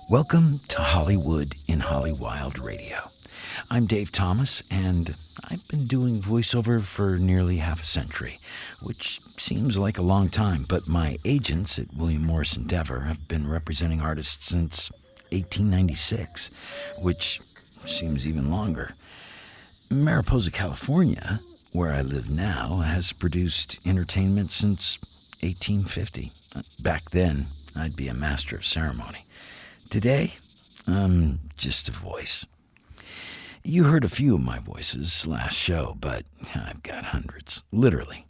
Welcome to Hollywood in Hollywild Radio. I'm Dave Thomas, and I've been doing voiceover for nearly half a century, which seems like a long time, but my agents at William Morris Endeavor have been representing artists since 1896, which seems even longer. Mariposa, California, where I live now, has produced entertainment since 1850. Back then, I'd be a master of ceremony. Today, I'm just a voice. You heard a few of my voices last show, but I've got hundreds, literally.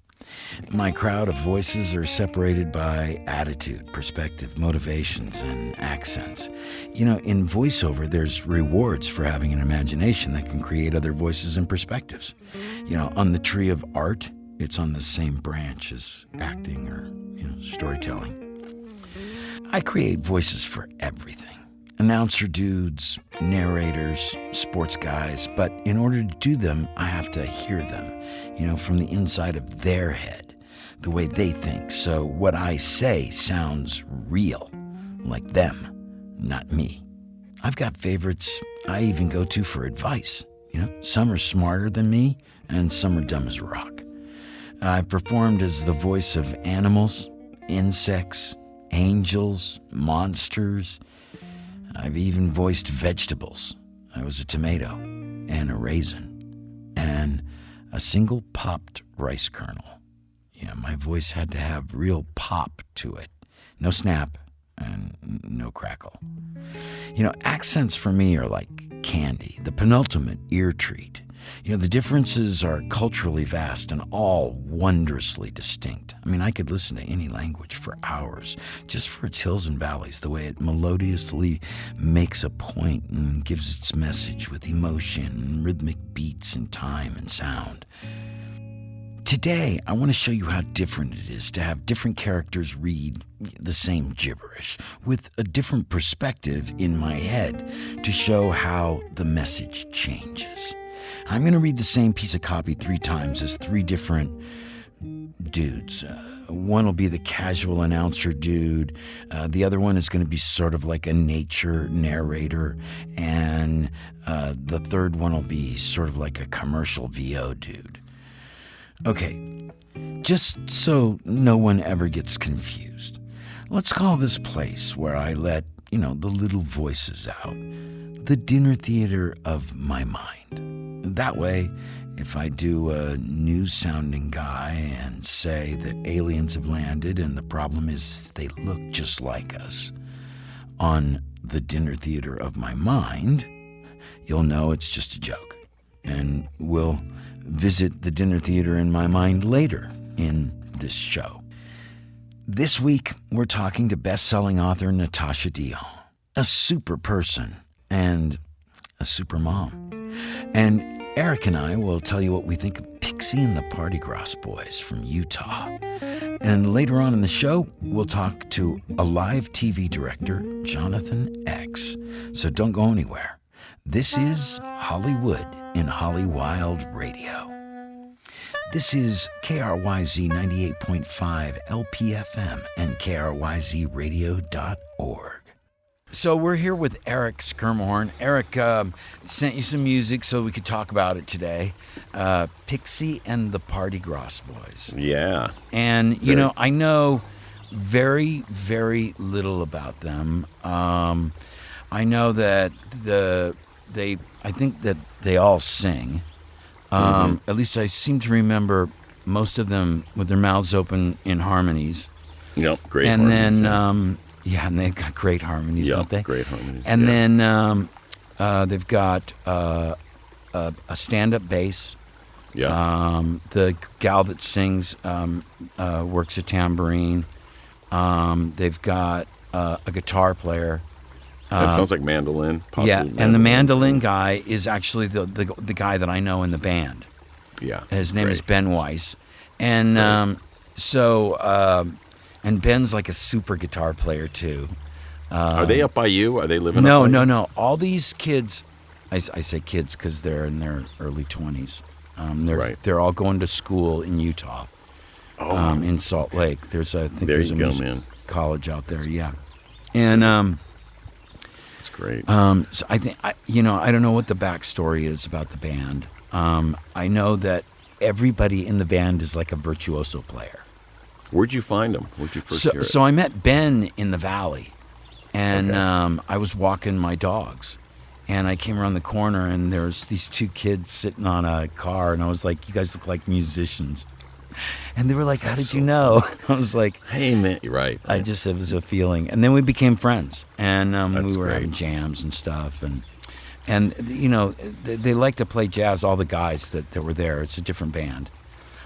My crowd of voices are separated by attitude, perspective, motivations, and accents. You know, in voiceover, there's rewards for having an imagination that can create other voices and perspectives. You know, on the tree of art, it's on the same branch as acting or, storytelling. I create voices for everything. Announcer dudes, narrators, sports guys, but in order to do them, I have to hear them, from the inside of their head, the way they think. So what I say sounds real, like them, not me. I've got favorites I even go to for advice. Some are smarter than me, and some are dumb as a rock. I performed as the voice of animals, insects, angels, monsters. I've even voiced vegetables. I was a tomato and a raisin and a single popped rice kernel. Yeah, my voice had to have real pop to it. No snap and no crackle. Accents for me are like candy, the penultimate ear treat. The differences are culturally vast and all wondrously distinct. I could listen to any language for hours, just for its hills and valleys, the way it melodiously makes a point and gives its message with emotion and rhythmic beats and time and sound. Today, I want to show you how different it is to have different characters read the same gibberish with a different perspective in my head to show how the message changes. I'm going to read the same piece of copy 3 times as 3 different dudes. One will be the casual announcer dude. The other one is going to be sort of like a nature narrator. And the third one will be sort of like a commercial VO dude. Okay, just so no one ever gets confused, let's call this place where I let, the little voices out, the dinner theater of my mind. That way, if I do a news-sounding guy and say that aliens have landed and the problem is they look just like us, on the dinner theater of my mind, you'll know it's just a joke. And we'll visit the dinner theater in my mind later in this show. This week, we're talking to best-selling author Natashia Deon, a super person and a super mom. And Eric and I will tell you what we think of Pixie and the Party Gross Boys from Utah. And later on in the show, we'll talk to a live TV director, JonathanX. So don't go anywhere. This is Hollywood in Hollywild Radio. This is KRYZ 98.5 LPFM and KRYZradio.org. So we're here with Eric Skirmhorn. Eric sent you some music so we could talk about it today. Pixie and the Party Gross Boys. Yeah. And, I know very, very little about them. I know that I think that they all sing. At least I seem to remember most of them with their mouths open in harmonies. Yep, great and harmonies. And they've got great harmonies, don't they? Great harmonies. And then they've got a stand-up bass. Yeah. The gal that sings works a tambourine. They've got a guitar player. That sounds like mandolin. Yeah, and the mandolin guy is actually the guy that I know in the band. Yeah. His name is Ben Weiss. And and Ben's like a super guitar player too. Are they up by you? Are they living No, up by you? no. All these kids, I say kids because they're in their early 20s. They're all going to school in Utah, in Salt Lake. There's a music college out there, yeah. And It's great. So I think I don't know what the backstory is about the band. I know that everybody in the band is like a virtuoso player. Where'd you find them? Where'd you first hear it? So I met Ben in the Valley, and I was walking my dogs, and I came around the corner, and there was these two kids sitting on a car, and I was like, "You guys look like musicians," and they were like, "How did you know?" I was like, "Hey man, you're right." It was a feeling, and then we became friends, and we were great. having jams and stuff, and they like to play jazz. All the guys that were there, it's a different band.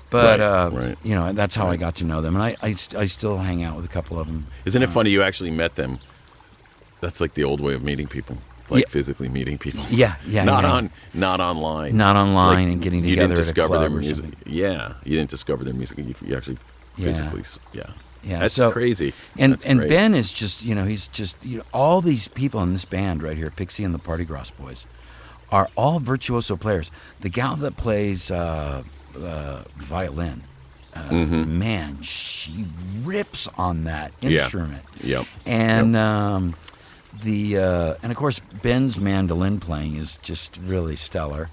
But, right. That's how I got to know them. And I still hang out with a couple of them. Isn't it funny you actually met them? That's like the old way of meeting people, physically meeting people. Yeah. Not online. Not online and getting together you didn't discover at a club their or music. something. Yeah, you didn't discover their music. You actually physically, Yeah, That's crazy. And great. Ben is just, he's just, all these people in this band right here, Pixie and the Party Gross Boys, are all virtuoso players. The gal that plays violin, man, she rips on that instrument. Yep. And and of course Ben's mandolin playing is just really stellar.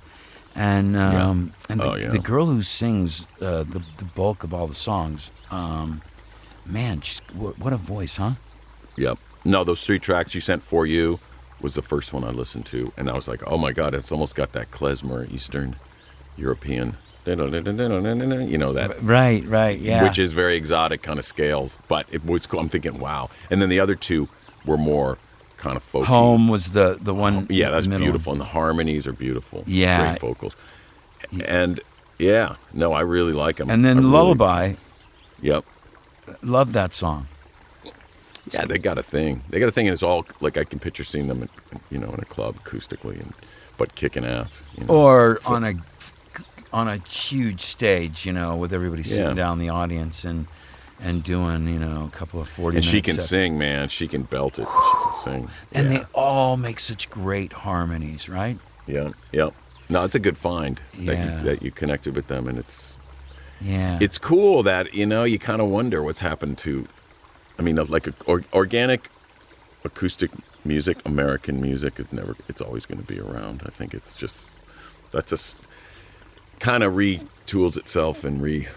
And the girl who sings the bulk of all the songs, man, what a voice, huh? Yep. No, those 3 tracks you sent For You was the first one I listened to, and I was like, oh my God, it's almost got that klezmer Eastern European, that. Right, yeah. Which is very exotic kind of scales, but it was cool. I'm thinking, wow. And then the other 2 were more kind of folky. Home was the one. Yeah, that's middle. beautiful, and the harmonies are beautiful. Yeah. Great vocals. And I really like them. And then Lullaby. Yep. Love that song. Yeah, they got a thing. And it's all like I can picture seeing them, in a club acoustically, but kicking ass. Or on a huge stage, with everybody sitting down in the audience and doing, a couple of 40 minutes. And she can sing, man. She can belt it. She can sing. And they all make such great harmonies, right? Yeah. No, it's a good find that you connected with them, and it's cool that you kind of wonder what's happened to. I mean, like organic acoustic music, American music it's always going to be around. I think it's just, that's just kind of retools itself and we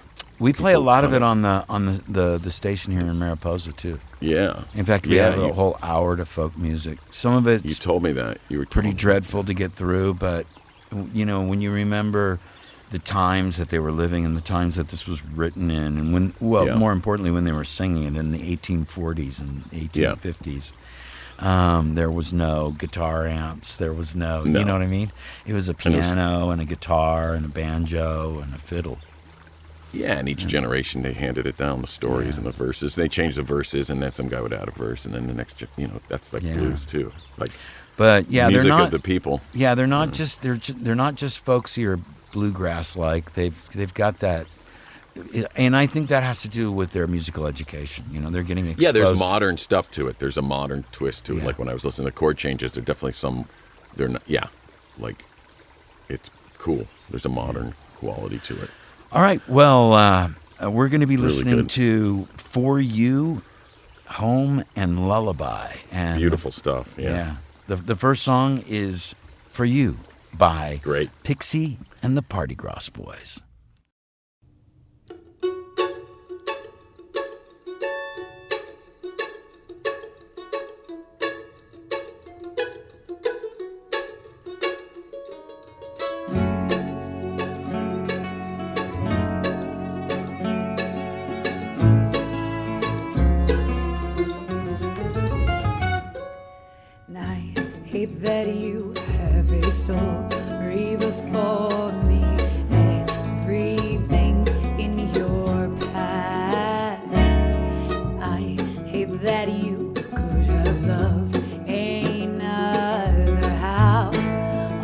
play a lot of it on the station here in Mariposa too. Yeah. In fact, we have a whole hour to folk music. Some of it's you told me that. You were pretty dreadful to get through, but when you remember the times that they were living and the times that this was written in, and more importantly, when they were singing it in the 1840s and 1850s. There was no guitar amps. There was no, you know what I mean? It was a piano and a guitar and a banjo and a fiddle. Yeah, and each generation they handed it down, the stories and the verses. They changed the verses, and then some guy would add a verse, and then the next, that's like blues too. Like, but music they're not of the people. Yeah, they're not just they're not just folksy or bluegrass like. They've got that. And I think that has to do with their musical education. They're getting exposed. Yeah, there's modern stuff to it. There's a modern twist to it. Like when I was listening to chord changes, there are definitely they're not, like it's cool. There's a modern quality to it. All right, well, we're going to be listening really to For You, Home, and Lullaby. And beautiful stuff, yeah. The first song is For You by Great. Pixie and the Party Gross Boys. That you have a story before me, everything in your past. I hate that you could have loved another. How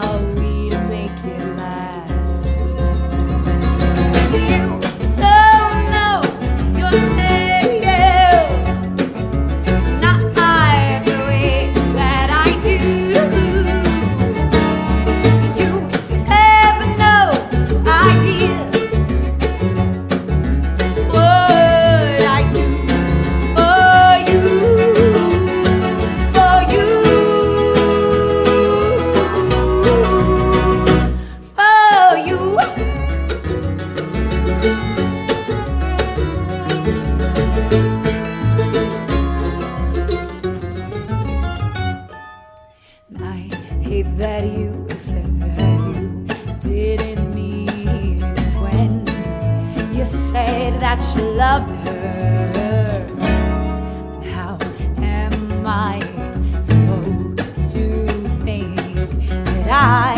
are we to make it last? If you don't know you're staying, not I the way that I do. that you said that you didn't mean it when you said that you loved her. How am I supposed to think that I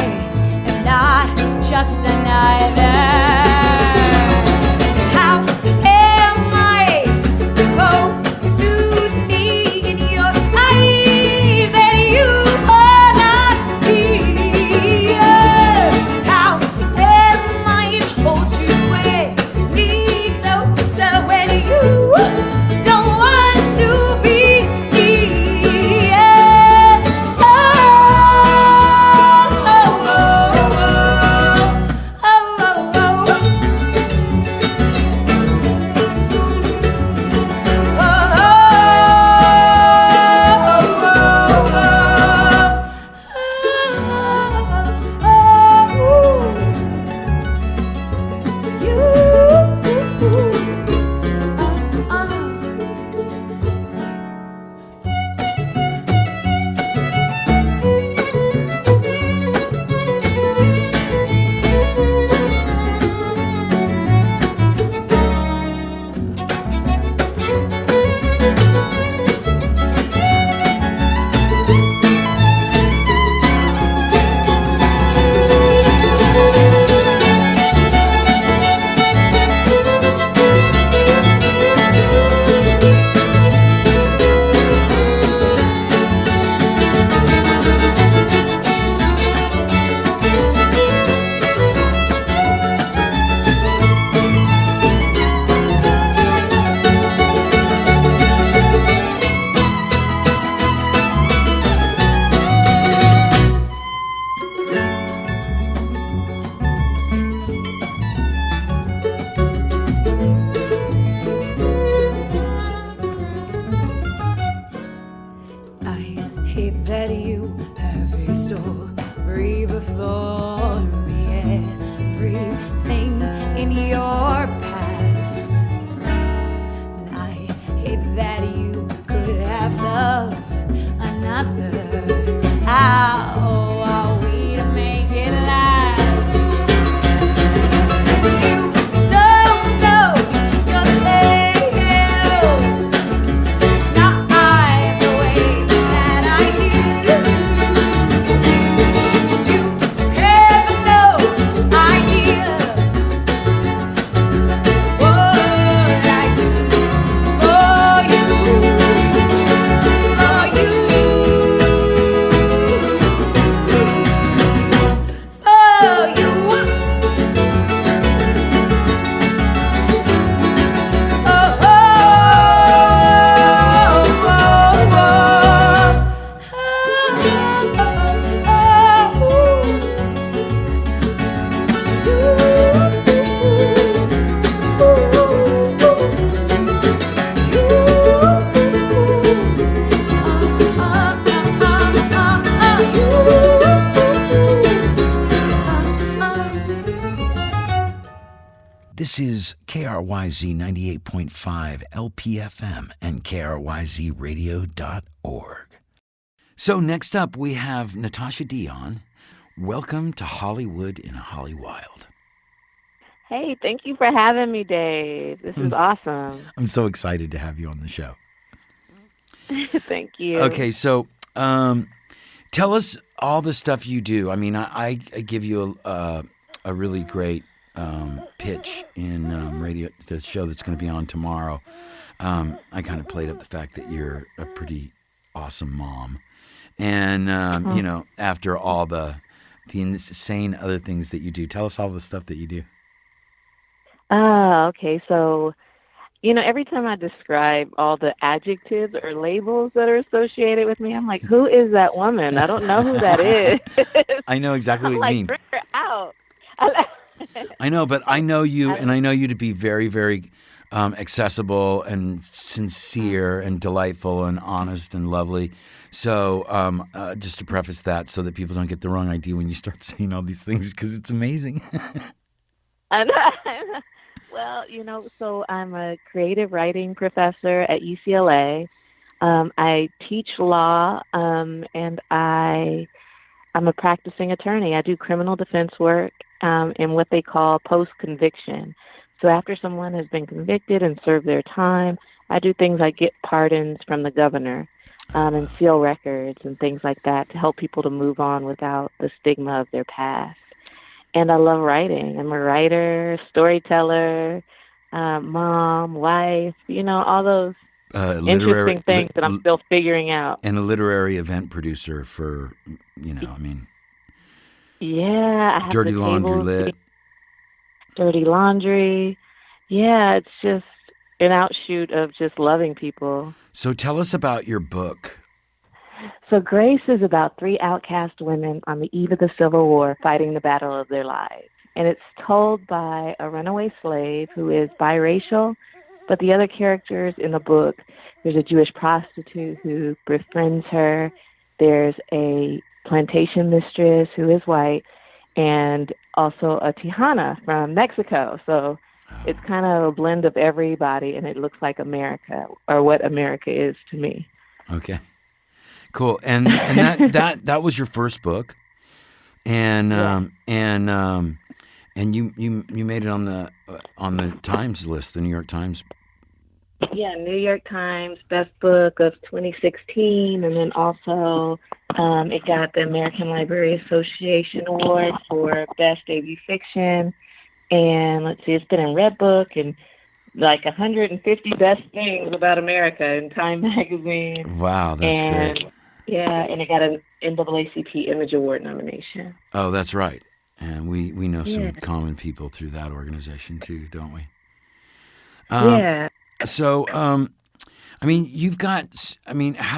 am not just another? How am I supposed to see in your eyes that you are not here? How am I to hold you way closer when you don't want to be here? Oh, oh, oh, oh, oh, oh. I hate that you have a story before me, everything in your past. And I hate that you could have loved another. How are we to make it last? You don't know yourself. Not I the way that I do. You have no idea what I do for you, for you, for you. This is KRYZ 98.5 LPFM and KRYZradio.org. So next up we have Natashia Deon. Welcome to Hollywood in Hollywild. Hey, thank you for having me, Dave. This is awesome. I'm so excited to have you on the show. Thank you. Okay, so tell us all the stuff you do. I mean, I give you a really great pitch in radio, the show that's going to be on tomorrow. I kind of played up the fact that you're a pretty awesome mom. And, you know, after all the insane other things that you do, tell us all the stuff that you do. Okay. So, you know, every time I describe all the adjectives or labels that are associated with me, I'm like, who is that woman? I don't know who that is. I know exactly what you mean. Bring her out. I know, but I know you, and I know you to be very, very accessible and sincere and delightful and honest and lovely. So just to preface that so that people don't get the wrong idea when you start saying all these things, because it's amazing. I know. Well, you know, so I'm a creative writing professor at UCLA. I teach law, and I I'm a practicing attorney. I do criminal defense work in what they call post-conviction. So after someone has been convicted and served their time, I do things like get pardons from the governor and seal records and things like that to help people to move on without the stigma of their past. And I love writing. I'm a writer, storyteller, mom, wife, all those interesting things that I'm still figuring out. And a literary event producer for, Yeah. I have Dirty Laundry Lit. Dirty Laundry. Yeah, it's just an outshoot of just loving people. So tell us about your book. So Grace is about 3 outcast women on the eve of the Civil War fighting the battle of their lives. And it's told by a runaway slave who is biracial, but the other characters in the book, there's a Jewish prostitute who befriends her. There's a plantation mistress who is white, and also a Tejana from Mexico. So it's kind of a blend of everybody, and it looks like America, or what America is to me. Okay, cool. And that was your first book, and you made it on the Times list, the New York Times. Yeah, New York Times Best Book of 2016, and then also it got the American Library Association Award for Best Debut Fiction. And let's see, it's been in Redbook and like 150 best things about America in Time Magazine. Wow, that's great. Yeah, and it got an NAACP Image Award nomination. Oh, that's right. And we know some common people through that organization too, don't we? Yeah. So, how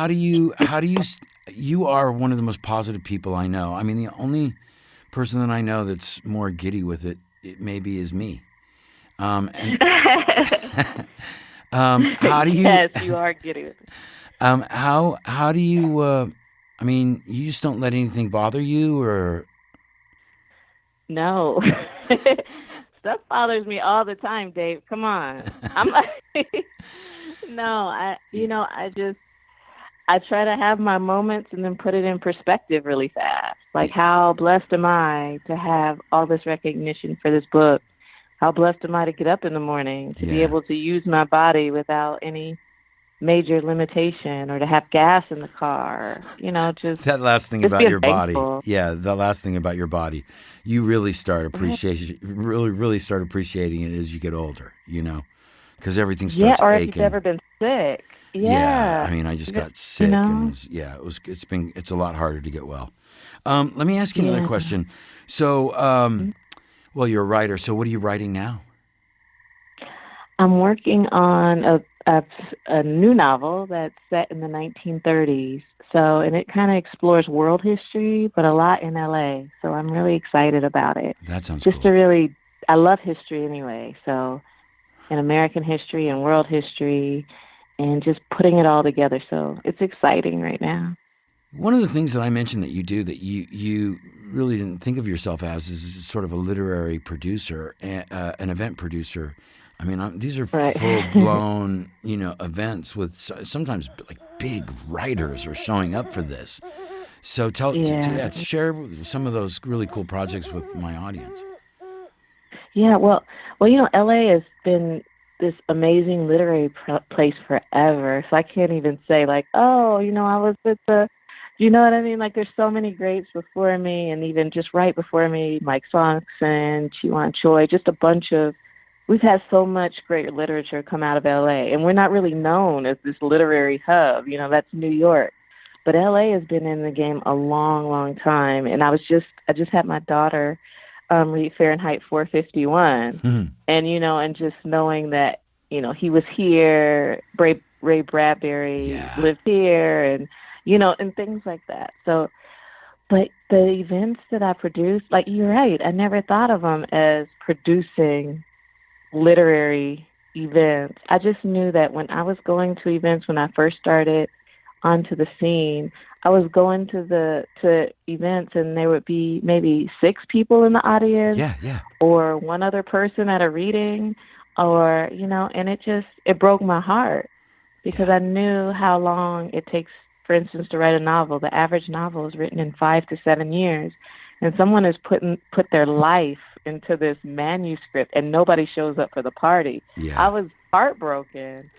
do you are one of the most positive people I know. I mean, the only person that I know that's more giddy with it maybe is me. How do you? Yes, you are giddy with it. How do you? You just don't let anything bother you, or? No. Stuff bothers me all the time, Dave. Come on. I try to have my moments and then put it in perspective really fast. Like, how blessed am I to have all this recognition for this book? How blessed am I to get up in the morning, to be able to use my body without any major limitation, or to have gas in the car, just that last thing just about your thankful. Body. Yeah, the last thing about your body. You really start appreciating it as you get older, because everything starts or aching. if you've ever been sick. Yeah. I just got sick, and it's a lot harder to get well. Let me ask you another question. So, well, you're a writer. So, what are you writing now? I'm working on a new novel that's set in the 1930s. So, and it kind of explores world history, but a lot in LA. So I'm really excited about it. That sounds just cool. I love history anyway. So, in American history and world history, and just putting it all together. So it's exciting right now. One of the things that I mentioned that you do that you really didn't think of yourself as is sort of a literary producer, an event producer. I mean, these are full-blown, events with sometimes like big writers are showing up for this. So share some of those really cool projects with my audience. Yeah, well, LA has been this amazing literary place forever. So I can't even say like, I was with you know what I mean? Like, there's so many greats before me, and even just right before me, Mike Swanson, Chiwan Choi, just a bunch of. We've had so much great literature come out of LA, and we're not really known as this literary hub. That's New York. But LA has been in the game a long, long time. And I just had my daughter read Fahrenheit 451. Mm-hmm. And, and just knowing that, he was here, Ray Bradbury lived here, and, and things like that. So, but the events that I produced, like, you're right, I never thought of them as producing literary events. I just knew that when I was going to events, when I first started onto the scene, I was going to events and there would be maybe 6 people in the audience, or one other person at a reading, or and it broke my heart because I knew how long it takes for instance, to write a novel, the average novel is written in 5 to 7 years. And someone has put their life into this manuscript, and nobody shows up for the party. Yeah. I was heartbroken.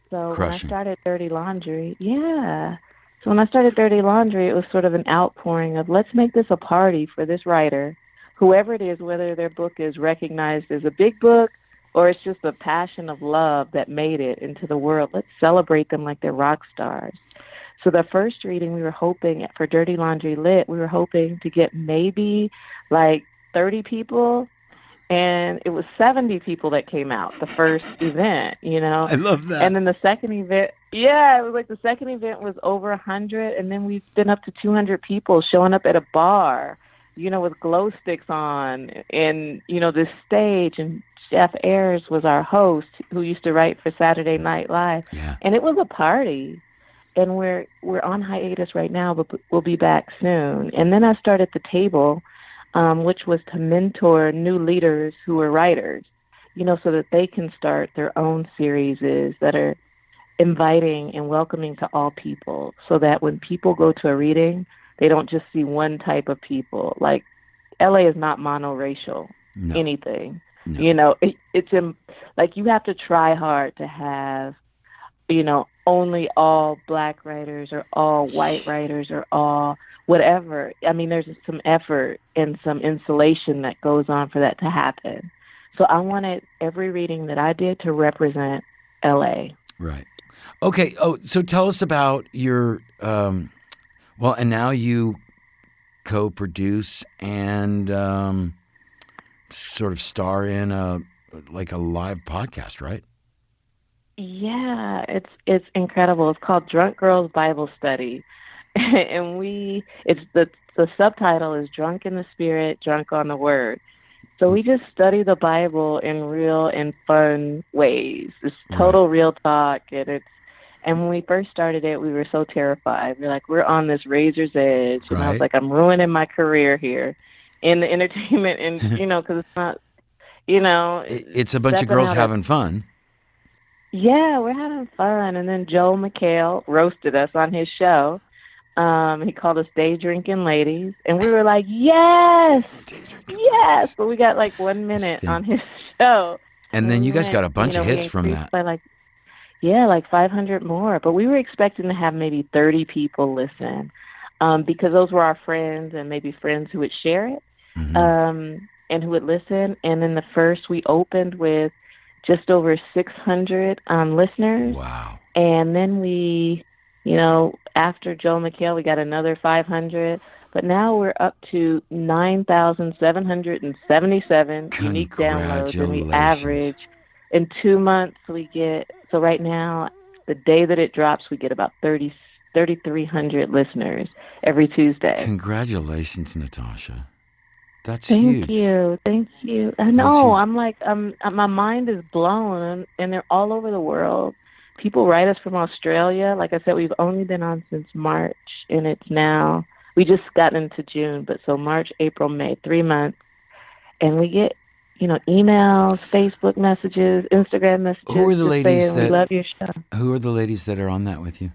So Crushing. when I started Dirty Laundry, So when I started Dirty Laundry, it was sort of an outpouring of, let's make this a party for this writer, whoever it is, whether their book is recognized as a big book or it's just a passion of love that made it into the world. Let's celebrate them like they're rock stars. So the first reading, we were hoping for Dirty Laundry Lit, we were hoping to get maybe like 30 people, and it was 70 people that came out the first event, I love that. And then the second event, it was like the second event was over 100, and then we've been up to 200 people showing up at a bar, with glow sticks on, and, this stage, and Jeff Ayers was our host, who used to write for Saturday Night Live, and it was a party. And we're on hiatus right now, but we'll be back soon. And then I started The Table, which was to mentor new leaders who are writers, so that they can start their own series that are inviting and welcoming to all people, so that when people go to a reading, they don't just see one type of people. Like, LA is not monoracial, anything. No. It's like you have to try hard to have, only all black writers or all white writers or all whatever. I mean, there's some effort and some insulation that goes on for that to happen. So I wanted every reading that I did to represent LA. Right. Okay. Oh, so tell us about your, and now you co-produce and sort of star in a live podcast, right? Yeah, it's incredible. It's called Drunk Girls Bible Study, and the subtitle is Drunk in the Spirit, Drunk on the Word. So we just study the Bible in real and fun ways. It's total real talk, and when we first started it, we were so terrified. We're like, we're on this razor's edge, and I was like, I'm ruining my career here in the entertainment, and because it's not, it's a bunch of girls having fun. Yeah, we're having fun. And then Joel McHale roasted us on his show. He called us Day Drinking Ladies. And we were like, yes! But we got like 1 minute on his show. And then you guys got a bunch of hits from that. By like 500 more. But we were expecting to have maybe 30 people listen, because those were our friends and maybe friends who would share it, and who would listen. And then the first, we opened with just over 600 listeners. Wow. And then we, after Joel McHale, we got another 500. But now we're up to 9,777 unique downloads. And we average, in 2 months, we get, so right now, the day that it drops, we get about 3,300 listeners every Tuesday. Congratulations, Natasha. That's huge. Thank you. I know. I'm like, my mind is blown, and they're all over the world. People write us from Australia. Like I said, we've only been on since March, and it's now, we just got into June, but so March, April, May, 3 months. And we get, emails, Facebook messages, Instagram messages. Who are the ladies we love your show. Who are the ladies that are on that with you?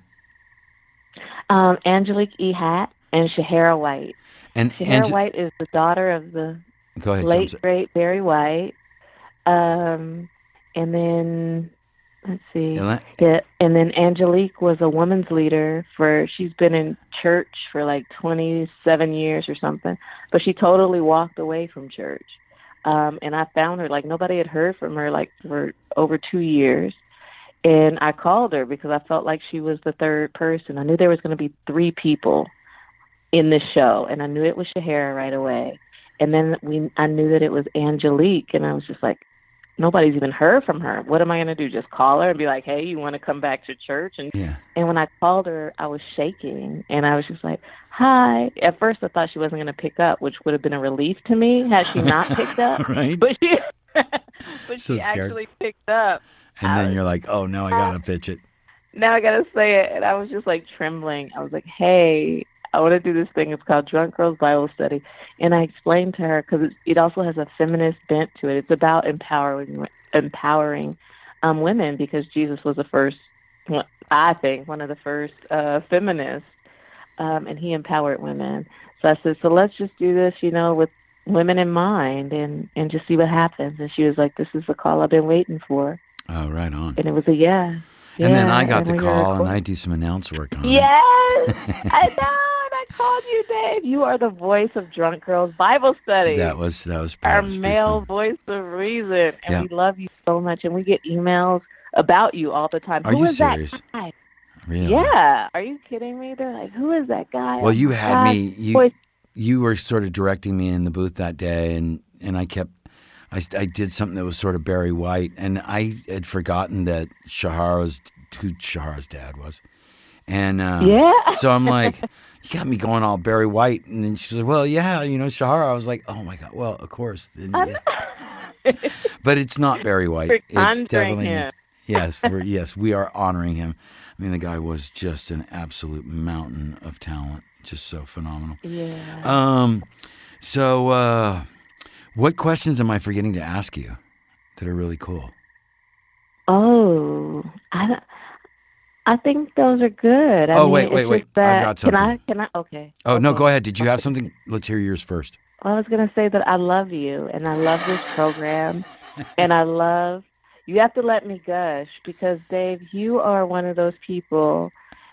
Angelique E. Hatt and Shahara White. And Shahara White is the daughter of the late, great Barry White. And then, let's see. And then Angelique was a women's leader she's been in church for like 27 years or something. But she totally walked away from church. And I found her, like nobody had heard from her like for over 2 years. And I called her because I felt like she was the third person. I knew there was going to be 3 people in this show, and I knew it was Shahara right away. And then I knew that it was Angelique, and I was just like, nobody's even heard from her. What am I going to do? Just call her and be like, hey, you want to come back to church? And when I called her, I was shaking, and I was just like, hi. At first, I thought she wasn't going to pick up, which would have been a relief to me had she not picked up. Right. But she so actually picked up. And then you're like, oh, no, I got to pitch it. Now I got to say it. And I was just like trembling. I was like, hey, I want to do this thing. It's called Drunk Girls Bible Study. And I explained to her, because it also has a feminist bent to it. It's about empowering women, because Jesus was the first I think, one of the first feminists, and he empowered women. So I said, so let's just do this, with women in mind and just see what happens. And she was like, this is the call I've been waiting for. Oh, right on. And it was a yeah. And then I got the call, and I do some announce work on it. Yes, I know. And I called you, Dave. You are the voice of Drunk Girls Bible Study. That was our male voice of reason, and we love you so much. And we get emails about you all the time. Are you serious? That guy? Really? Yeah. Are you kidding me? They're like, who is that guy? Well, you had me. You were sort of directing me in the booth that day, and I did something that was sort of Barry White, and I had forgotten that who Shahara's dad was. And so I'm like, you got me going all Barry White. And then she's like, well, yeah, Shahara. I was like, oh, my God. Well, of course. But it's not Barry White. It's definitely him. Yes, we are honoring him. I mean, the guy was just an absolute mountain of talent. Just so phenomenal. Yeah. So what questions am I forgetting to ask you that are really cool? Oh, I think those are good. Wait. I've got something. Can I? Okay. Oh, no, go ahead. Did you have something? Let's hear yours first. I was going to say that I love you, and I love this program, and you have to let me gush, because, Dave, you are one of those people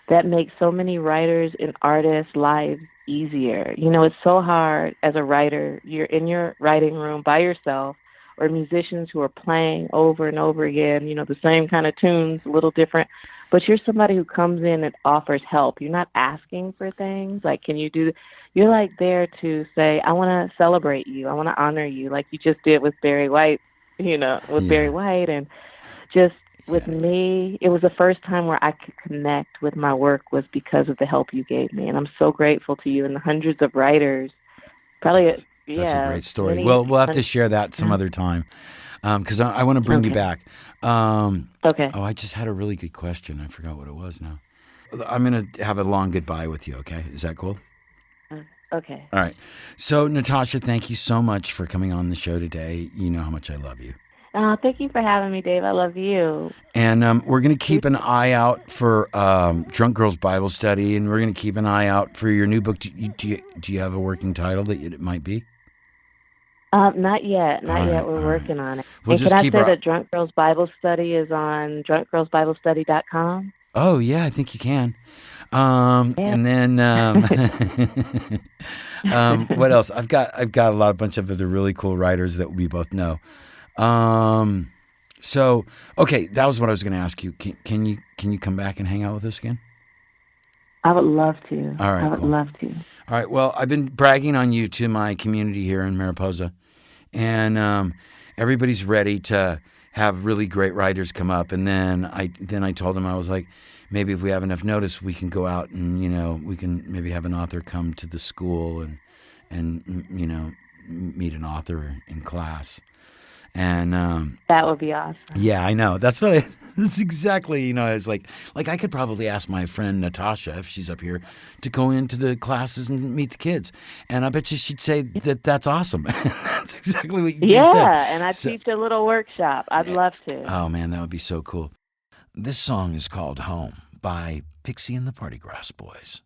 that make so many writers and artists' lives easier. It's so hard as a writer. You're in your writing room by yourself, or musicians who are playing over and over again, the same kind of tunes, a little different. But you're somebody who comes in and offers help. You're not asking for things. Like, can you do... You're like there to say, I want to celebrate you. I want to honor you, like you just did with Barry White, Barry White. And just with me, it was the first time where I could connect with my work was because of the help you gave me. And I'm so grateful to you and the hundreds of writers. That's a great story. Well, we'll have to share that some other time, because I want to bring you back. Okay. Oh, I just had a really good question. I forgot what it was now. I'm going to have a long goodbye with you, okay? Is that cool? Okay. All right. So, Natasha, thank you so much for coming on the show today. You know how much I love you. Thank you for having me, Dave. I love you. And we're going to keep an eye out for Drunk Girls Bible Study, and we're going to keep an eye out for your new book. Do you have a working title that it might be? Not yet. We're working on it. We'll and can I say that Drunk Girls Bible Study is on drunkgirlsbiblestudy.com? Oh, yeah, I think you can. And then what else? I've got a bunch of other really cool writers that we both know. So okay, that was what I was going to ask you. Can you come back and hang out with us again? I would love to. All right, I would love to. All right. Well, I've been bragging on you to my community here in Mariposa, and everybody's ready to have really great writers come up. And then I told them, I was like, maybe if we have enough notice, we can go out and we can maybe have an author come to the school and meet an author in class. And that would be awesome. Yeah, I know. That's exactly, I was like I could probably ask my friend Natasha, if she's up here, to go into the classes and meet the kids. And I bet you she'd say that's awesome. That's exactly what you just said. Yeah, and I teach a little workshop. I'd love to. Oh, man, that would be so cool. This song is called Home by Pixie and the Party Grass Boys.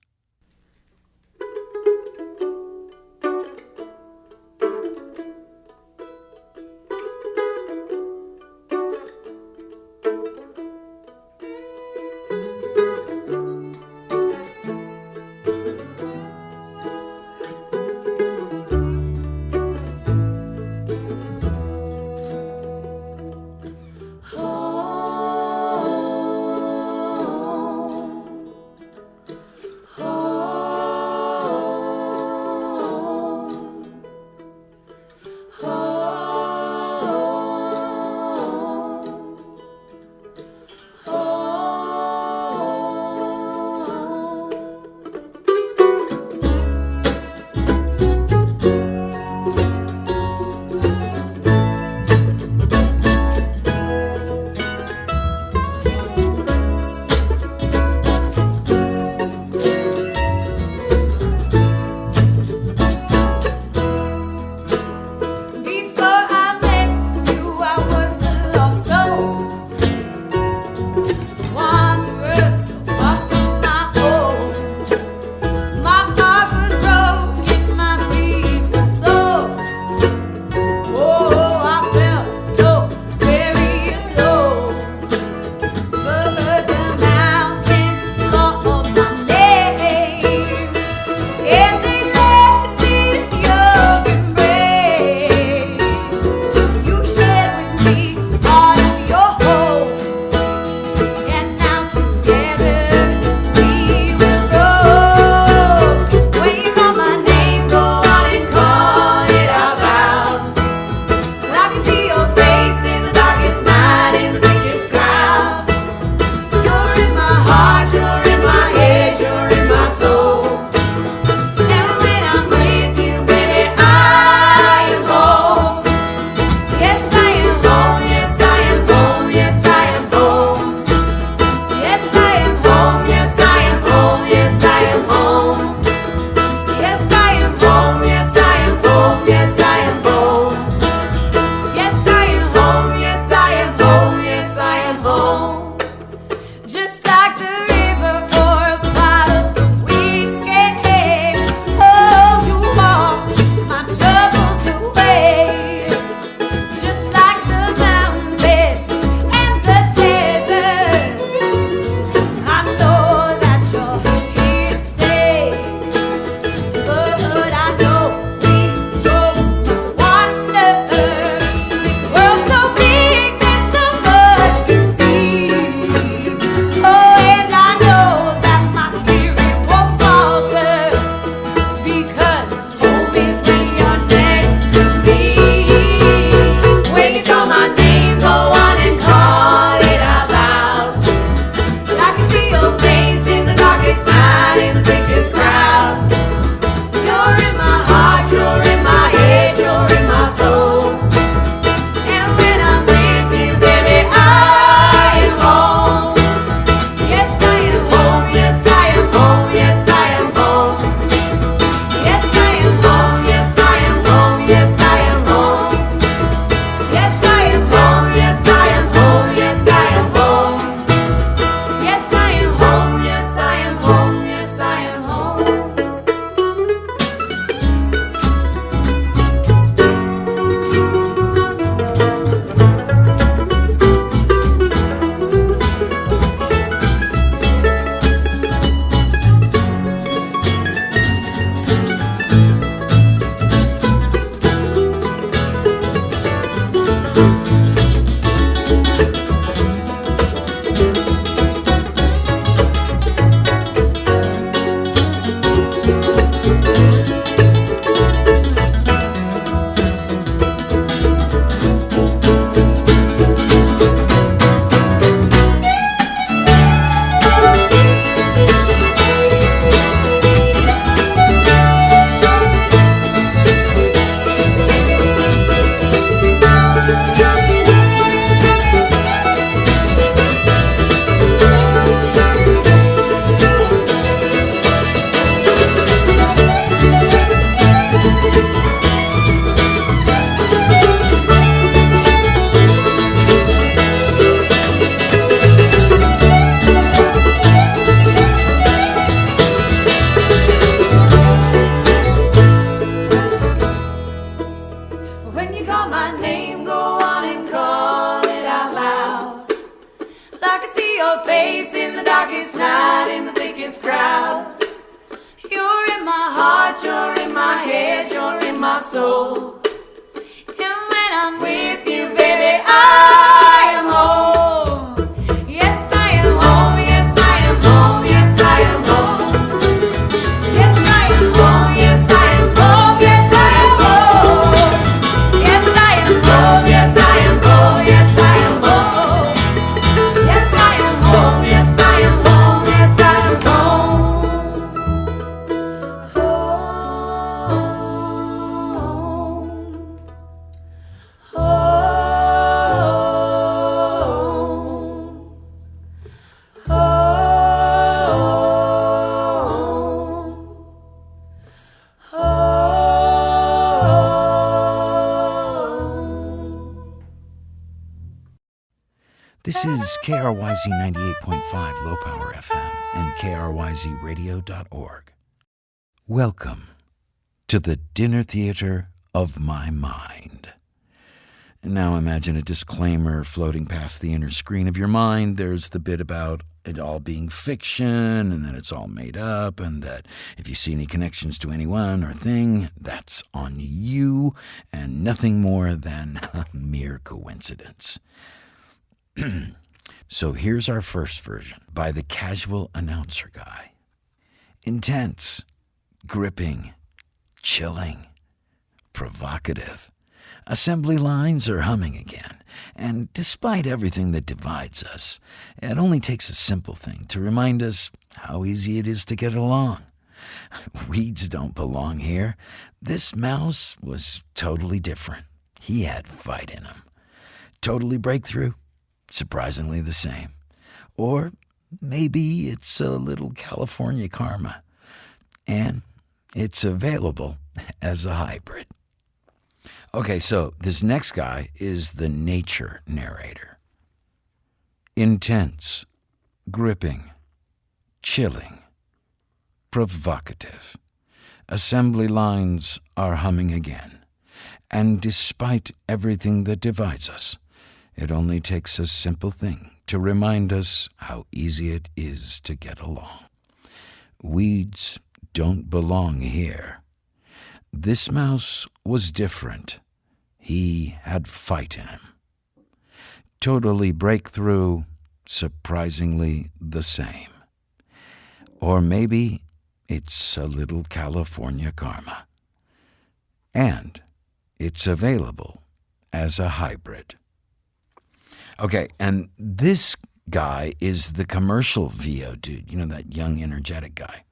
soul. And when I'm with you, baby, I am home. Yes, I am home. Yes, I am home. Yes, I am home. Yes, I am home. Yes, I am home. Yes, I am home. Yes, I am home. Yes, I am home. Yes, I am home. Yes, I am home. Yes, I am home. Yes, I am This is KRYZ 98.5 Low Power FM and KRYZradio.org. Welcome to the dinner theater of my mind. And now imagine a disclaimer floating past the inner screen of your mind. There's the bit about it all being fiction and that it's all made up and that if you see any connections to anyone or thing, that's on you and nothing more than a mere coincidence. So here's our first version by the casual announcer guy. Intense, gripping, chilling, provocative. Assembly lines are humming again, and despite everything that divides us, it only takes a simple thing to remind us how easy it is to get along. Weeds don't belong here. This mouse was totally different. He had fight in him. Totally breakthrough. Surprisingly the same. Or maybe it's a little California karma. And it's available as a hybrid. Okay, so this next guy is the nature narrator. Intense, gripping, chilling, provocative. Assembly lines are humming again. And despite everything that divides us, it only takes a simple thing to remind us how easy it is to get along. Weeds don't belong here. This mouse was different. He had fight in him. Totally breakthrough, surprisingly the same. Or maybe it's a little California karma. And it's available as a hybrid. Okay, and this guy is the commercial VO dude. You know, that young, energetic guy.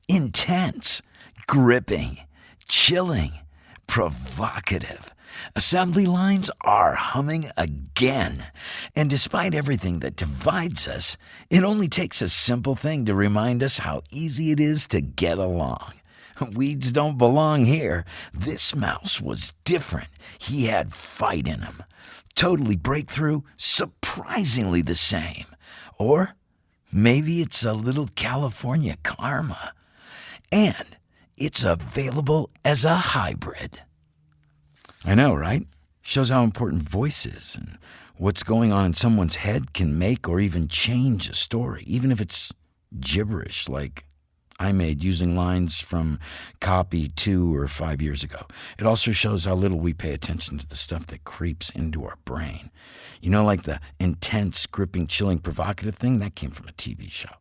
Intense, gripping, chilling, provocative. Assembly lines are humming again. And despite everything that divides us, it only takes a simple thing to remind us how easy it is to get along. Weeds don't belong here. This mouse was different. He had fight in him. Totally breakthrough, surprisingly the same. Or maybe it's a little California karma. And it's available as a hybrid. I know, right? Shows how important voice is and what's going on in someone's head can make or even change a story, even if it's gibberish like I made using lines from copy 2 or 5 years ago. It also shows how little we pay attention to the stuff that creeps into our brain. You know, like the intense, gripping, chilling, provocative thing? That came from a TV show.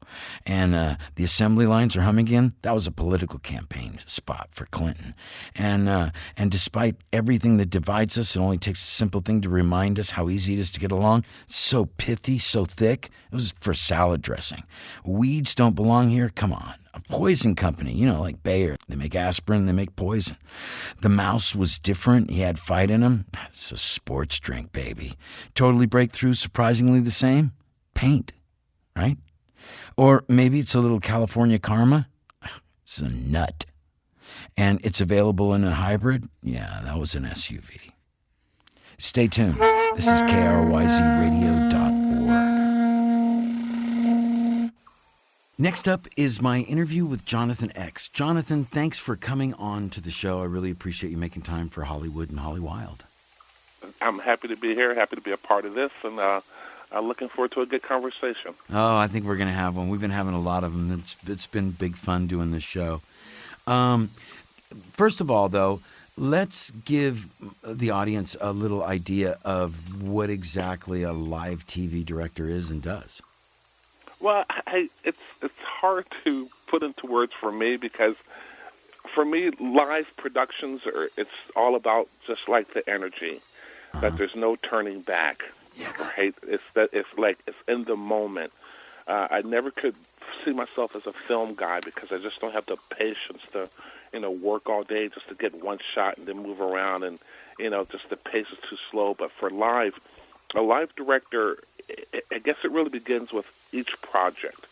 And the assembly lines are humming again? That was a political campaign spot for Clinton. And despite everything that divides us, it only takes a simple thing to remind us how easy it is to get along. So pithy, so thick. It was for salad dressing. Weeds don't belong here? Come on. A poison company, you know, like Bayer. They make aspirin, they make poison. The mouse was different. He had fight in him. It's a sports drink, baby. Totally breakthrough, surprisingly the same. Paint, right? Or maybe it's a little California karma. It's a nut. And it's available in a hybrid. Yeah, that was an SUV. Stay tuned. This is KRYZradio.org. Next up is my interview with JonathanX. Jonathan, thanks for coming on to the show. I really appreciate you making time for Hollywood and Holly Wild. I'm happy to be here, happy to be a part of this, and I'm looking forward to a good conversation. Oh, I think we're going to have one. We've been having a lot of them. It's been big fun doing this show. first of all, though, let's give the audience a little idea of what exactly a live TV director is and does. Well, it's hard to put into words for me because for me, live productions it's all about just like the energy, that there's no turning back. Right? It's in the moment. I never could see myself as a film guy because I just don't have the patience to, work all day just to get one shot and then move around, and just the pace is too slow. But for a live director, I guess it really begins with each project.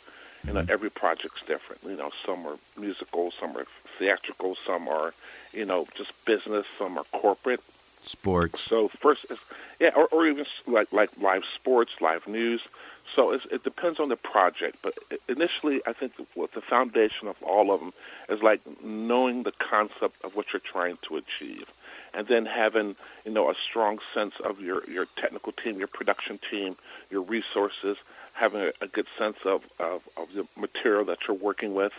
Every project's different. Some are musical, some are theatrical, some are, just business, some are corporate. Sports. So first, or even like live sports, live news. So it depends on the project. But initially, I think what the foundation of all of them is like knowing the concept of what you're trying to achieve, and then having a strong sense of your technical team, your production team, your resources, having a good sense of the material that you're working with,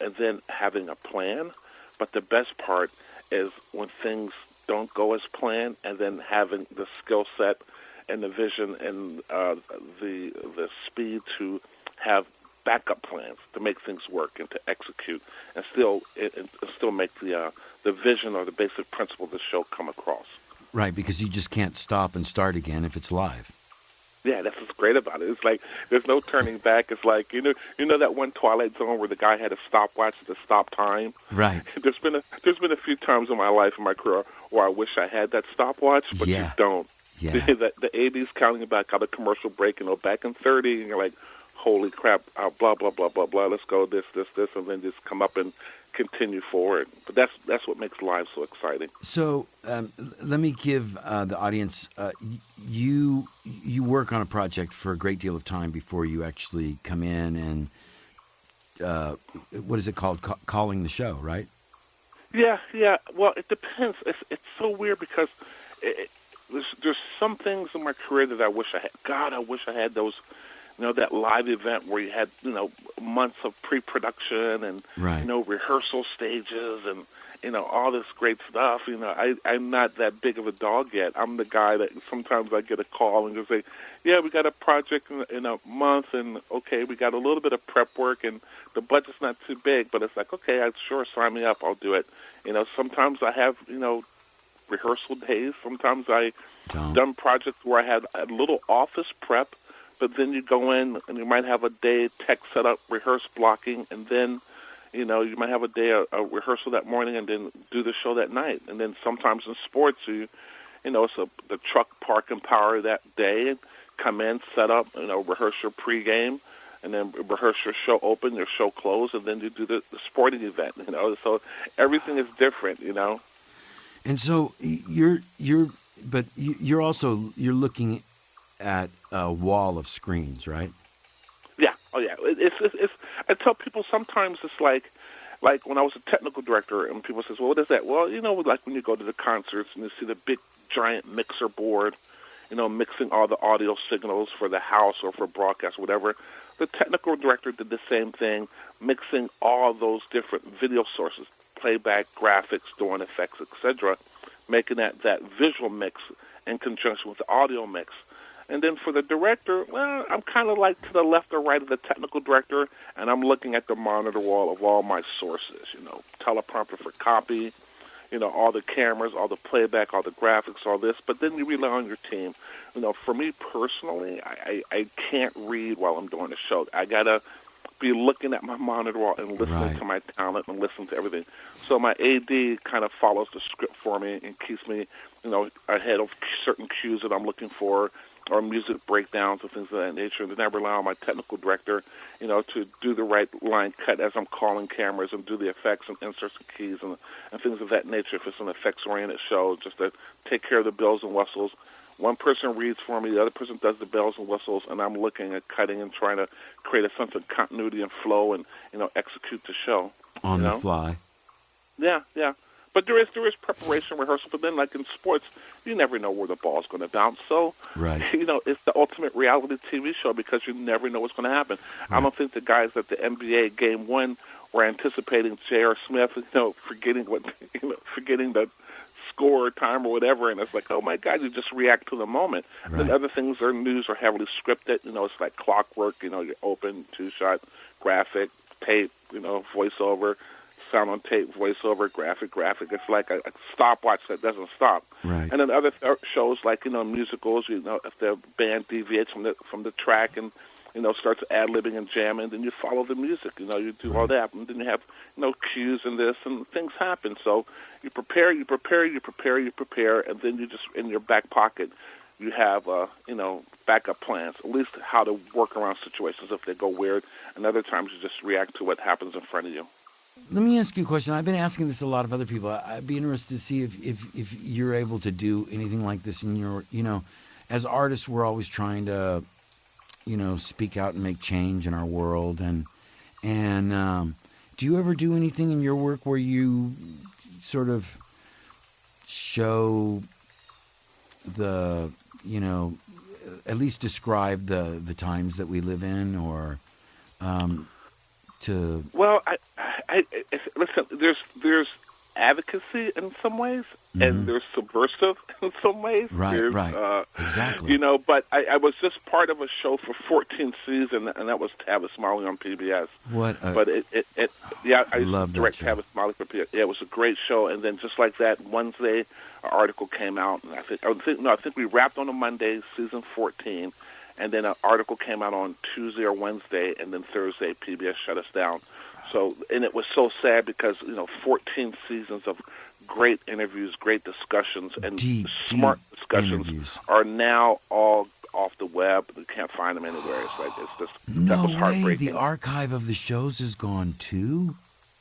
and then having a plan. But the best part is when things don't go as planned, and then having the skill set and the vision and the speed to have backup plans to make things work and to execute and still make the vision or the basic principle of the show come across. Right, because you just can't stop and start again if it's live. Yeah, that's what's great about it. It's like there's no turning back. It's like you know that one Twilight Zone where the guy had a stopwatch to stop time. Right. There's been a few times in my life, in my career, where I wish I had that stopwatch, but you don't. Yeah. The 80s counting back out a commercial break, back in 30, and you're like, holy crap, blah blah blah blah blah. Let's go this, and then just come up and continue forward. But that's what makes live so exciting. So let me give the audience. You work on a project for a great deal of time before you actually come in and what is it called? Calling the show, right? Yeah. Well, it depends. It's so weird because there's some things in my career that I wish I had. God, I wish I had those. That live event where you had, months of pre-production and, right. Rehearsal stages and, all this great stuff. I'm not that big of a dog yet. I'm the guy that sometimes I get a call and just say, yeah, we got a project in a month, and, okay, we got a little bit of prep work, and the budget's not too big, but it's like, okay, sure, sign me up, I'll do it. Sometimes I have, rehearsal days. Sometimes done projects where I had a little office prep, but then you go in and you might have a day tech setup, rehearse blocking, and then, you might have a day a rehearsal that morning and then do the show that night. And then sometimes in sports, it's the truck park and power that day, and come in, set up, rehearse your pregame, and then rehearse your show open, your show close, and then you do the sporting event, So everything is different, And so you're looking at a wall of screens, right? Yeah. Oh, yeah. It's. I tell people sometimes it's like when I was a technical director, and people says, "Well, what is that?" Well, like when you go to the concerts and you see the big giant mixer board, mixing all the audio signals for the house or for broadcast, whatever. The technical director did the same thing, mixing all those different video sources, playback, graphics, doing effects, etc., making that visual mix in conjunction with the audio mix. And then for the director, well, I'm kind of like to the left or right of the technical director, and I'm looking at the monitor wall of all my sources, teleprompter for copy, all the cameras, all the playback, all the graphics, all this. But then you rely on your team. For me personally, I can't read while I'm doing the show. I got to be looking at my monitor wall and listening to my talent and listening to everything. So my AD kind of follows the script for me and keeps me, ahead of certain cues that I'm looking for, or music breakdowns and things of that nature. And then I rely on my technical director, to do the right line cut as I'm calling cameras and do the effects and inserts and keys and things of that nature if it's an effects-oriented show, just to take care of the bells and whistles. One person reads for me, the other person does the bells and whistles, and I'm looking at cutting and trying to create a sense of continuity and flow and, execute the show. On the fly. Yeah. But there is preparation, rehearsal, but then like in sports, you never know where the ball's going to bounce. So, right. It's the ultimate reality TV show because you never know what's going to happen. Right. I don't think the guys at the NBA Game 1 or anticipating J.R. Smith, forgetting the score or time or whatever, and it's like, oh my God, you just react to the moment. Right. And other things are news are heavily scripted. It's like clockwork. You open, 2-shot, graphic, tape, voiceover, sound on tape, voiceover, graphic. It's like a stopwatch that doesn't stop. Right. And then other shows like musicals, if the band deviates from the track and starts ad-libbing and jamming, then you follow the music. You do all that, and then you have cues in this, and things happen. So you prepare, and then you just in your back pocket you have backup plans, at least how to work around situations if they go weird. And other times you just react to what happens in front of you. Let me ask you a question. I've been asking this to a lot of other people. I'd be interested to see if you're able to do anything like this in your, as artists, we're always trying to, speak out and make change in our world. And do you ever do anything in your work where you sort of show the, at least describe the times that we live in, or to... Well, listen, there's advocacy in some ways, and there's subversive in some ways. Right, exactly. But I was just part of a show for 14th season, and that was Tavis Smiley on PBS. I love direct that show. Tavis Smiley for PBS. Yeah, it was a great show, and then just like that, Wednesday, an article came out, and I think we wrapped on a Monday, season 14, and then an article came out on Tuesday or Wednesday, and then Thursday, PBS shut us down. So, and it was so sad because 14 seasons of great interviews, great discussions, and smart discussions interviews are now all off the web. You can't find them anywhere. It's just that was heartbreaking. The archive of the shows is gone too.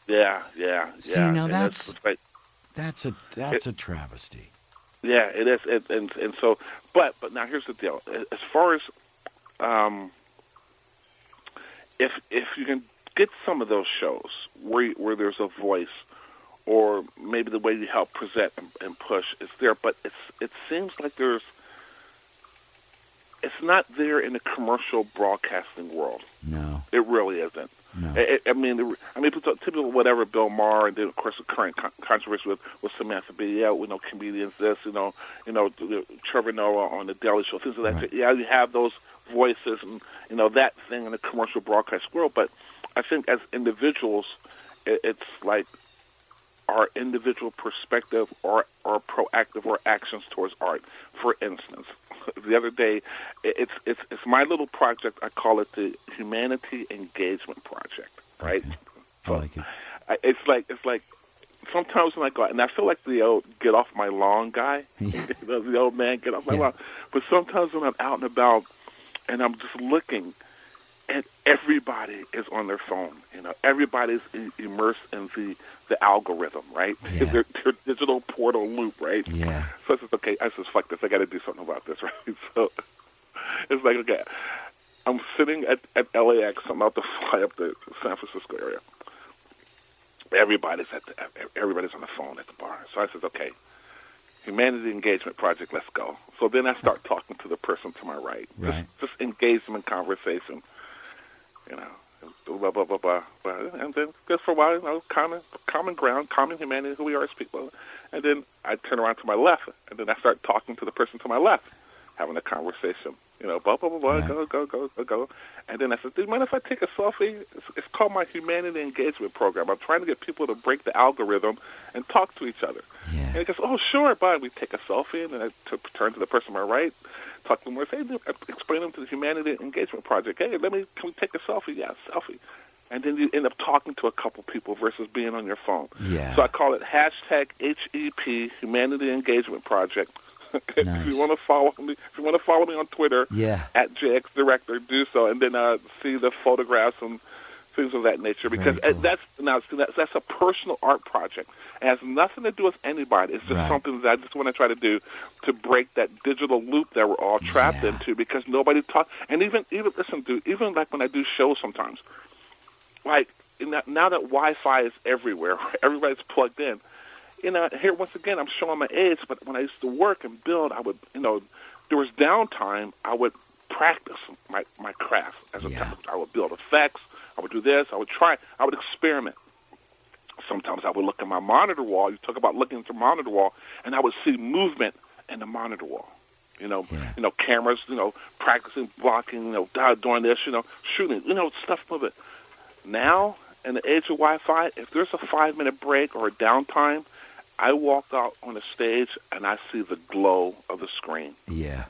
Yeah. See, now and that's a travesty. Yeah, it is. And so, but now here's the deal. As far as if you can get some of those shows where there's a voice, or maybe the way you help present and push is there, but it seems like it's not there in the commercial broadcasting world. No, it really isn't. No. I mean, typical whatever Bill Maher, and then of course the current controversy with Samantha Bee. Yeah, comedians this, Trevor Noah on the Daily Show, things like that. Yeah, you have those voices and that thing in the commercial broadcast world, but I think as individuals, it's like our individual perspective or proactive or actions towards art. For instance, the other day, it's my little project. I call it the Humanity Engagement Project. Right? Okay. I like it. It's like sometimes when I go out, and I feel like the old get off my lawn guy, the old man get off my lawn. But sometimes when I'm out and about and I'm just looking, and everybody is on their phone. Everybody's immersed in the algorithm, right? Yeah. their digital portal loop, right? Yeah. So I said, okay, fuck this. I got to do something about this, right? So it's like, okay, I'm sitting at LAX. I'm about to fly up to San Francisco area. Everybody's on the phone at the bar. So I said, okay, Humanity Engagement Project, let's go. So then I start talking to the person to my right. Just engage them in conversation. Blah, blah, blah, blah. And then just for a while, common ground, common humanity, who we are as people. And then I turn around to my left, and then I start talking to the person to my left, having a conversation. Blah, blah, blah, blah, go. And then I said, do you mind if I take a selfie? It's called my Humanity Engagement Program. I'm trying to get people to break the algorithm and talk to each other. Yeah. And he goes, oh, sure, bud. We take a selfie, and then I turn to the person on my right, talk to them more, say, explain them to the Humanity Engagement Project. Hey, can we take a selfie? Yeah, selfie. And then you end up talking to a couple people versus being on your phone. Yeah. So I call it hashtag HEP, Humanity Engagement Project. Nice. If you want to follow me on Twitter, at JX Director, do so, and then see the photographs and things of that nature. Because cool. that's a personal art project. It has nothing to do with anybody. It's just something that I just want to try to do to break that digital loop that we're all trapped into. Because nobody talks. And even listen, dude. Even like when I do shows sometimes, like now that Wi-Fi is everywhere, everybody's plugged in. Here once again, I'm showing my age, but when I used to work and build, I would, there was downtime. I would practice my craft as a technical. I would build effects. I would do this. I would try. I would experiment. sometimes I would look at my monitor wall. You talk about looking at the monitor wall, and I would see movement in the monitor wall. Cameras, practicing blocking, doing this, shooting, stuff moving. Now, in the age of Wi-Fi, if there's a 5-minute break or a downtime, I walk out on the stage and I see the glow of the screen. Yeah.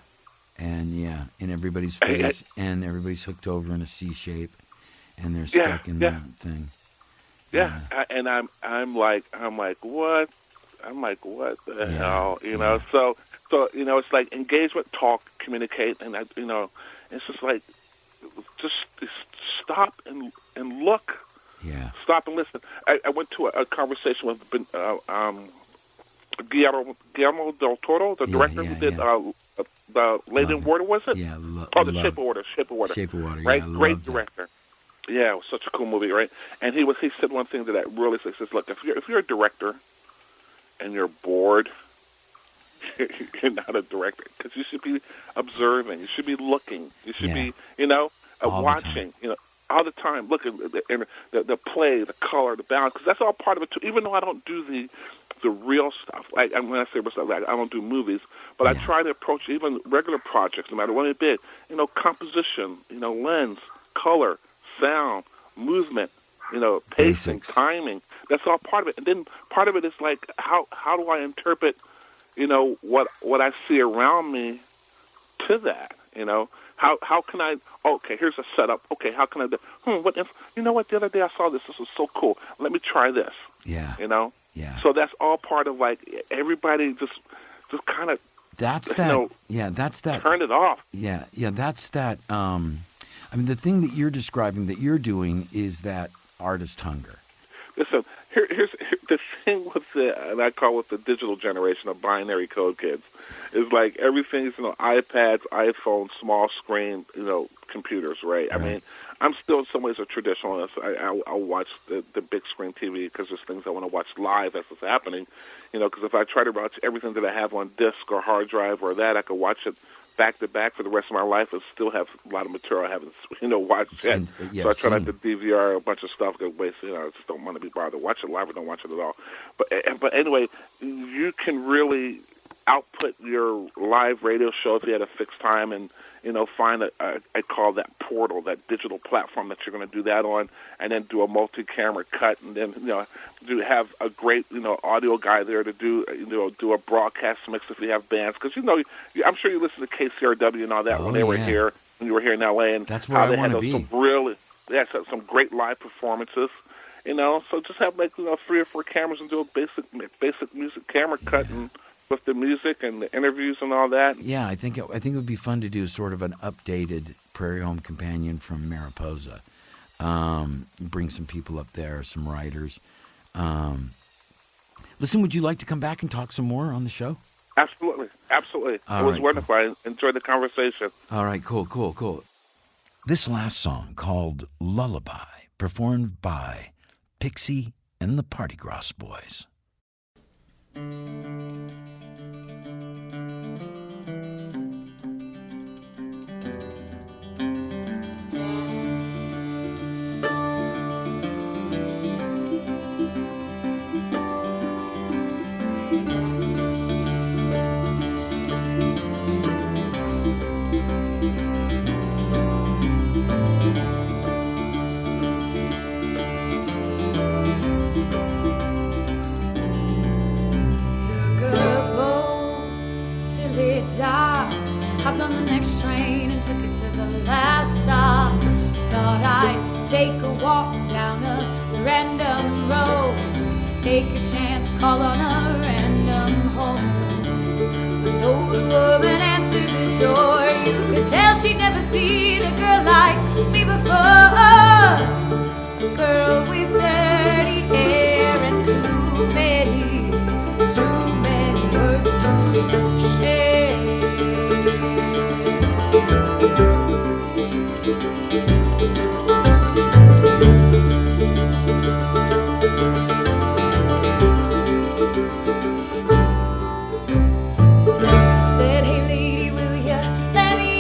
And in everybody's face, and everybody's hooked over in a C shape, and they're stuck in that thing. Yeah. And I'm like, what? I'm like, what the hell? So it's like engagement, talk, communicate, and it's just like, just stop and look. Yeah. Stop and listen. I went to a conversation with Guillermo del Toro, the director who did the Lady in Water, was it? Yeah. The Shape of Water. Shape of Water. Right. Great director. Yeah, it was such a cool movie, right? And he said one thing that really says, look, if you're a director and you're bored, you're not a director, because you should be observing, you should be looking, you should be, watching, all the time. Look at the play, the color, the balance, because that's all part of it too. Even though I don't do the real stuff, like when I say real stuff, like I don't do movies, but I try to approach even regular projects, no matter what it be, composition, lens, color, sound, movement, pacing, timing. That's all part of it. And then part of it is like how do I interpret what I see around me to that, How can I, okay, here's a setup. Okay, how can I do, the other day I saw this was so cool. Let me try this. Yeah. Yeah. So that's all part of like everybody just kind of, that's that. Turn it off. Yeah, that's that. The thing that you're describing, that you're doing, is that artist hunger. Listen, here's the thing with and I call it the digital generation of binary code kids. Is like everything's, iPads, iPhones, small screen, computers, right? I mean, I'm still in some ways a traditionalist. I'll watch the big screen TV because there's things I want to watch live as it's happening, because if I try to watch everything that I have on disc or hard drive or that, I could watch it back to back for the rest of my life and still have a lot of material I haven't, watched yet. So I try not to DVR a bunch of stuff because I just don't want to be bothered. Watch it live or don't watch it at all. But anyway, you can really output your live radio show if you had a fixed time and, find I call that portal, that digital platform that you're going to do that on, and then do a multi-camera cut, and then, do have a great, audio guy there to do, do a broadcast mix if you have bands. Because, I'm sure you listen to KCRW and all that when they were here, when you were here in L.A., and that's where how I they had some great live performances. So just have 3 or 4 cameras and do a basic music camera cut and with the music and the interviews and all that. Yeah, I think it would be fun to do sort of an updated Prairie Home Companion from Mariposa. Bring some people up there, some writers. Listen, would you like to come back and talk some more on the show? Absolutely. It was wonderful. Cool. I enjoyed the conversation. All right, cool. This last song, called Lullaby, performed by Pixie and the Party Gross Boys. Hopped on the next train and took it to the last stop. Thought I'd take a walk down a random road, take a chance, call on a random home. An old woman answered the door. You could tell she'd never seen a girl like me before. A girl with dirty hair and too many words to share. I said, hey lady, will you let me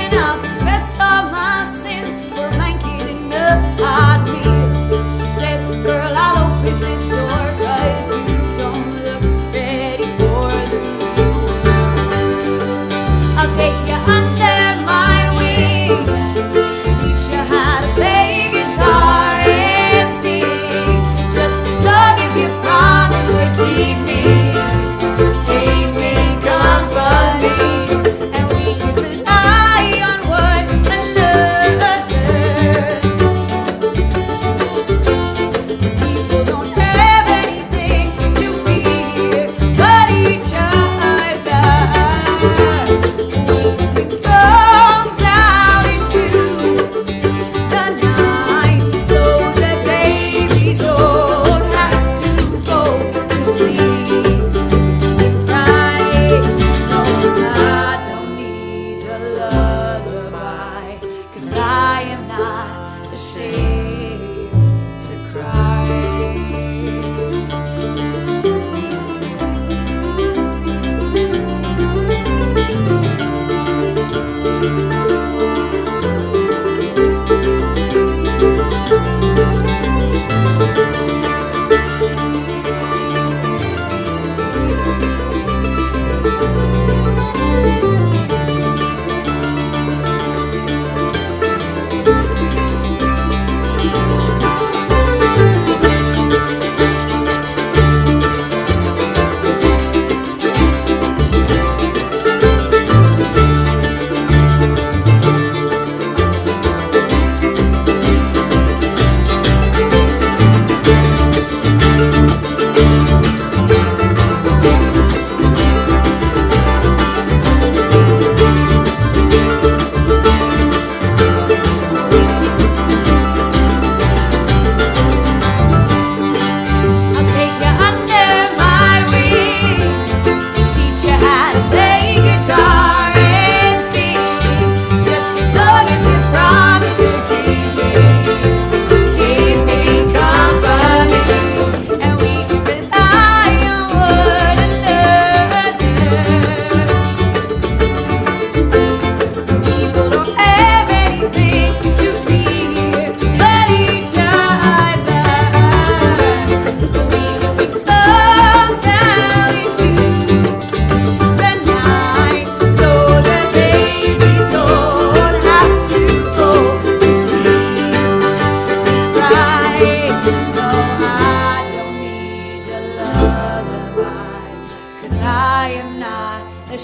in? I'll confess all my sins for a blanket and a hot meal. She said,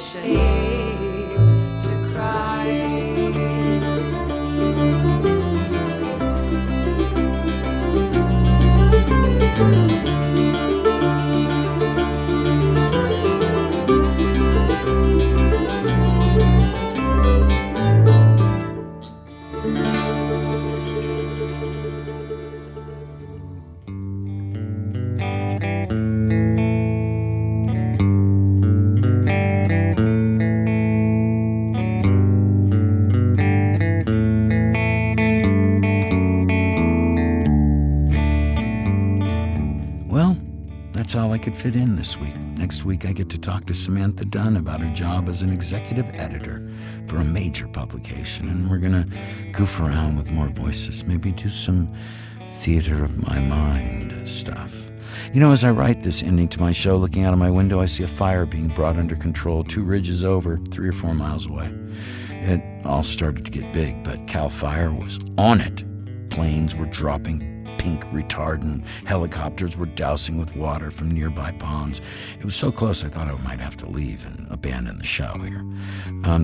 ashamed to cry. Well, that's all I could fit in this week. Next week, I get to talk to Samantha Dunn about her job as an executive editor for a major publication, and we're gonna goof around with more voices, maybe do some theater of my mind stuff. You know, as I write this ending to my show, looking out of my window, I see a fire being brought under control 2 ridges over, 3 or 4 miles away. It all started to get big, but CAL FIRE was on it. Planes were dropping pink retardant. Helicopters were dousing with water from nearby ponds. It was so close I thought I might have to leave and abandon the show here.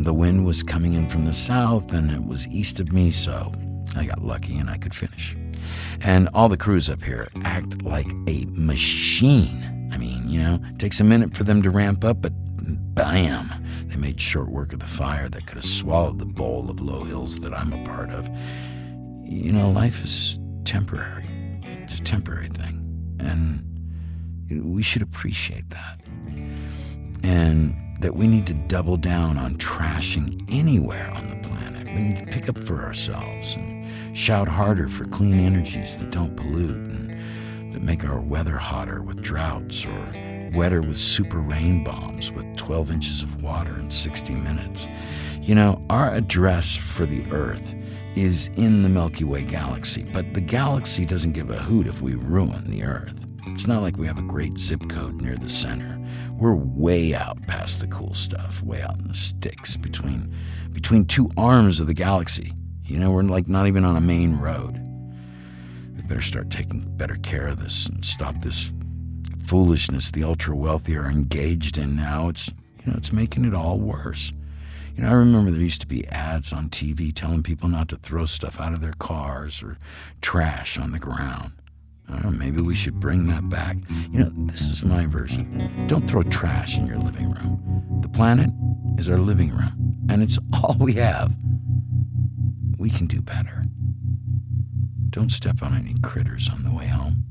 The wind was coming in from the south, and it was east of me, so I got lucky and I could finish. And all the crews up here act like a machine. I mean, you know, it takes a minute for them to ramp up, but bam, they made short work of the fire that could have swallowed the bowl of low hills that I'm a part of. You know, life is temporary. It's a temporary thing, and we should appreciate that. And that we need to double down on trashing anywhere on the planet. We need to pick up for ourselves and shout harder for clean energies that don't pollute and that make our weather hotter with droughts or wetter with super rain bombs with 12 inches of water in 60 minutes. You know, our address for the Earth is in the Milky Way galaxy, but the galaxy doesn't give a hoot if we ruin the Earth. It's not like we have a great zip code near the center. We're way out past the cool stuff, way out in the sticks between 2 arms of the galaxy. You know, we're like not even on a main road. We better start taking better care of this and stop this foolishness the ultra-wealthy are engaged in now. It's making it all worse. You know, I remember there used to be ads on TV telling people not to throw stuff out of their cars or trash on the ground. I don't know, maybe we should bring that back. You know, this is my version. Don't throw trash in your living room. The planet is our living room, and it's all we have. We can do better. Don't step on any critters on the way home.